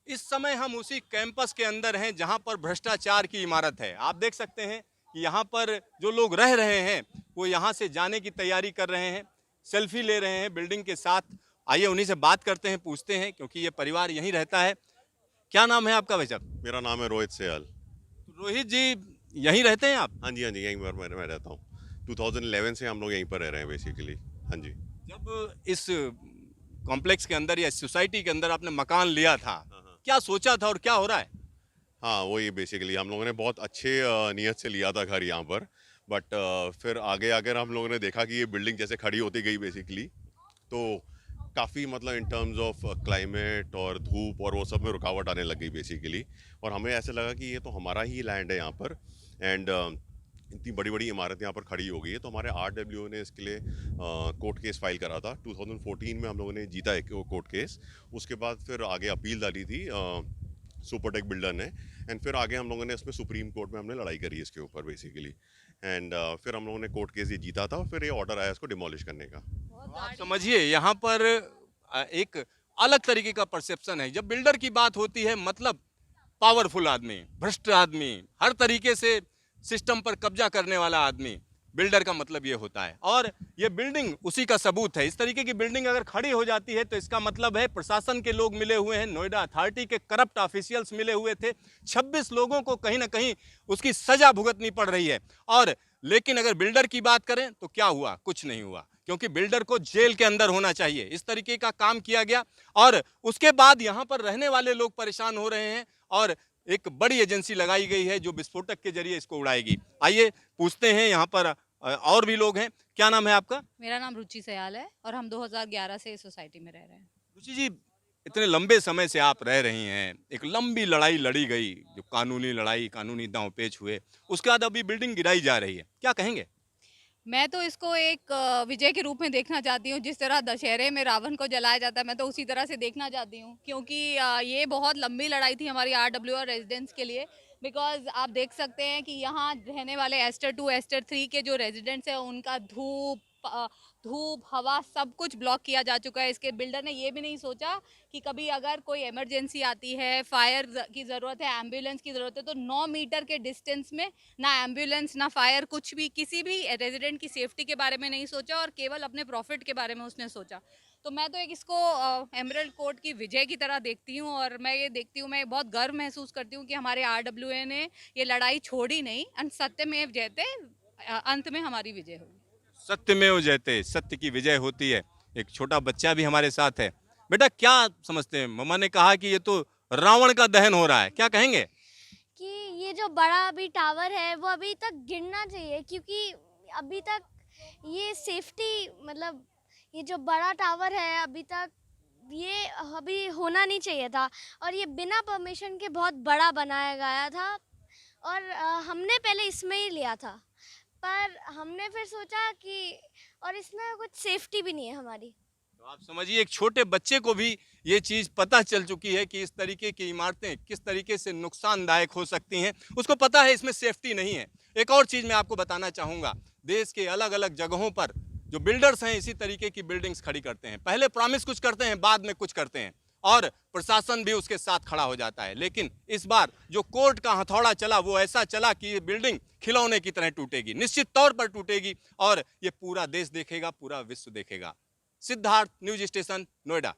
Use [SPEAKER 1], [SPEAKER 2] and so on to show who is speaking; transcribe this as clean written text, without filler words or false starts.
[SPEAKER 1] इस समय हम उसी कैंपस के अंदर हैं जहां पर भ्रष्टाचार की इमारत है। आप देख सकते हैं कि यहाँ पर जो लोग रह रहे हैं वो यहाँ से जाने की तैयारी कर रहे हैं, सेल्फी ले रहे हैं बिल्डिंग के साथ। आइए उन्हीं से बात करते हैं, पूछते हैं, क्योंकि ये परिवार यहीं रहता है। क्या नाम है आपका भाई साहब?
[SPEAKER 2] मेरा नाम है रोहित सेयाल।
[SPEAKER 1] तो रोहित जी, यहीं रहते हैं आप?
[SPEAKER 2] हाँ जी, हाँ जी, यहीं पर मैं रहता हूँ। 2011 से हम लोग यहीं पर रह रहे हैं बेसिकली। हाँ जी।
[SPEAKER 1] जब इस कॉम्प्लेक्स के अंदर या सोसाइटी के अंदर आपने मकान लिया था,
[SPEAKER 2] हाँ, हाँ।
[SPEAKER 1] क्या सोचा था और क्या हो रहा है?
[SPEAKER 2] हाँ, वही बेसिकली हम लोगों ने बहुत अच्छे नियत से लिया था घर यहाँ पर। बट फिर आगे आकर हम लोगों ने देखा कि ये बिल्डिंग जैसे खड़ी होती गई बेसिकली, तो काफ़ी मतलब इन टर्म्स ऑफ क्लाइमेट और धूप और वो सब में रुकावट आने लग गई बेसिकली। और हमें ऐसे लगा कि ये तो हमारा ही लैंड है यहाँ पर। एंड इतनी बड़ी बड़ी इमारत यहाँ पर खड़ी हो गई है, तो हमारे आरडब्ल्यू ने इसके लिए कोर्ट केस फाइल करा था। 2014 में हम लोगों ने जीता एक कोर्ट केस। उसके बाद फिर आगे अपील डाली थी सुपरटेक बिल्डर ने। एंड फिर आगे हम लोगों ने इसमें सुप्रीम कोर्ट में हमने लड़ाई करी इसके ऊपर बेसिकली। एंड फिर हम लोगों ने कोर्ट केस ये जीता था और फिर ये ऑर्डर आया इसको डिमोलिश करने का।
[SPEAKER 1] तो आप समझिए यहाँ पर एक अलग तरीके का परसेप्शन है। जब बिल्डर की बात होती है, मतलब पावरफुल आदमी, भ्रष्ट आदमी, हर तरीके से सिस्टम पर कब्जा करने वाला आदमी, बिल्डर का मतलब ये होता है। और ये बिल्डिंग उसी का सबूत है। इस तरीके की बिल्डिंग अगर खड़ी हो जाती है तो इसका मतलब है प्रशासन के लोग मिले हुए हैं, नोएडा अथॉरिटी के करप्ट ऑफिशियल्स मिले हुए थे। 26 लोगों को कहीं ना कहीं उसकी सजा भुगतनी पड़ रही है। और लेकिन अगर बिल्डर की बात करें तो क्या हुआ? कुछ नहीं हुआ, क्योंकि बिल्डर को जेल के अंदर होना चाहिए। इस तरीके का काम किया गया और उसके बाद यहाँ पर रहने वाले लोग परेशान हो रहे हैं और एक बड़ी एजेंसी लगाई गई है जो विस्फोटक के जरिए इसको उड़ाएगी। आइए पूछते हैं, यहाँ पर और भी लोग हैं। क्या नाम है आपका?
[SPEAKER 3] मेरा नाम रुचि सयाल है और हम 2011 से इस सोसाइटी में रह रहे हैं।
[SPEAKER 1] रुचि जी, इतने लंबे समय से आप रह रही हैं, एक लंबी लड़ाई लड़ी गई, जो कानूनी लड़ाई, कानूनी दांव-पेच हुए, उसके बाद अभी बिल्डिंग गिराई जा रही है, क्या कहेंगे?
[SPEAKER 3] मैं तो इसको एक विजय के रूप में देखना चाहती हूँ। जिस तरह दशहरे में रावण को जलाया जाता है, मैं तो उसी तरह से देखना चाहती हूँ, क्योंकि ये बहुत लंबी लड़ाई थी हमारी आरडब्ल्यू और रेजिडेंट्स के लिए। बिकॉज आप देख सकते हैं कि यहाँ रहने वाले एस्टर 2 एस्टर 3 के जो रेजिडेंट्स हैं उनका धूप हवा सब कुछ ब्लॉक किया जा चुका है। इसके बिल्डर ने ये भी नहीं सोचा कि कभी अगर कोई इमरजेंसी आती है, फायर की ज़रूरत है, एम्बुलेंस की ज़रूरत है, तो 9 मीटर के डिस्टेंस में ना एम्बुलेंस ना फायर, कुछ भी, किसी भी रेजिडेंट की सेफ्टी के बारे में नहीं सोचा और केवल अपने प्रॉफिट के बारे में उसने सोचा। तो मैं तो एक इसको एमरल्ड कोर्ट की विजय की तरह देखती हूँ और मैं ये देखती हूँ, मैं बहुत गर्व महसूस करती हूँ कि हमारे आरडब्ल्यूए ने ये लड़ाई छोड़ी नहीं। सत्यमेव जयते, अंत में हमारी विजय होगी।
[SPEAKER 1] सत्यमेव जयते, सत्य की विजय होती है। एक छोटा बच्चा भी हमारे साथ है। बेटा, क्या समझते हैं? मम्मा ने कहा कि ये तो रावण का दहन हो रहा है, क्या कहेंगे?
[SPEAKER 4] कि ये जो बड़ा अभी टावर है वो अभी तक गिरना चाहिए, क्योंकि अभी तक ये सेफ्टी, मतलब ये जो बड़ा टावर है अभी तक ये अभी होना नहीं चाहिए था। और ये बिना परमिशन के बहुत बड़ा बनाया गया था। और हमने पहले इसमें ही लिया था, पर हमने फिर सोचा कि और इसमें कुछ सेफ्टी भी नहीं है हमारी।
[SPEAKER 1] तो आप समझिए, एक छोटे बच्चे को भी ये चीज पता चल चुकी है कि इस तरीके की इमारतें किस तरीके से नुकसानदायक हो सकती हैं। उसको पता है इसमें सेफ्टी नहीं है। एक और चीज मैं आपको बताना चाहूंगा, देश के अलग अलग जगहों पर जो बिल्डर्स हैं इसी तरीके की बिल्डिंग्स खड़ी करते हैं। पहले प्रॉमिस कुछ करते हैं, बाद में कुछ करते हैं और प्रशासन भी उसके साथ खड़ा हो जाता है। लेकिन इस बार जो कोर्ट का हथौड़ा चला वो ऐसा चला कि ये बिल्डिंग खिलौने की तरह टूटेगी, निश्चित तौर पर टूटेगी और ये पूरा देश देखेगा, पूरा विश्व देखेगा। Siddharth, news station, Noida.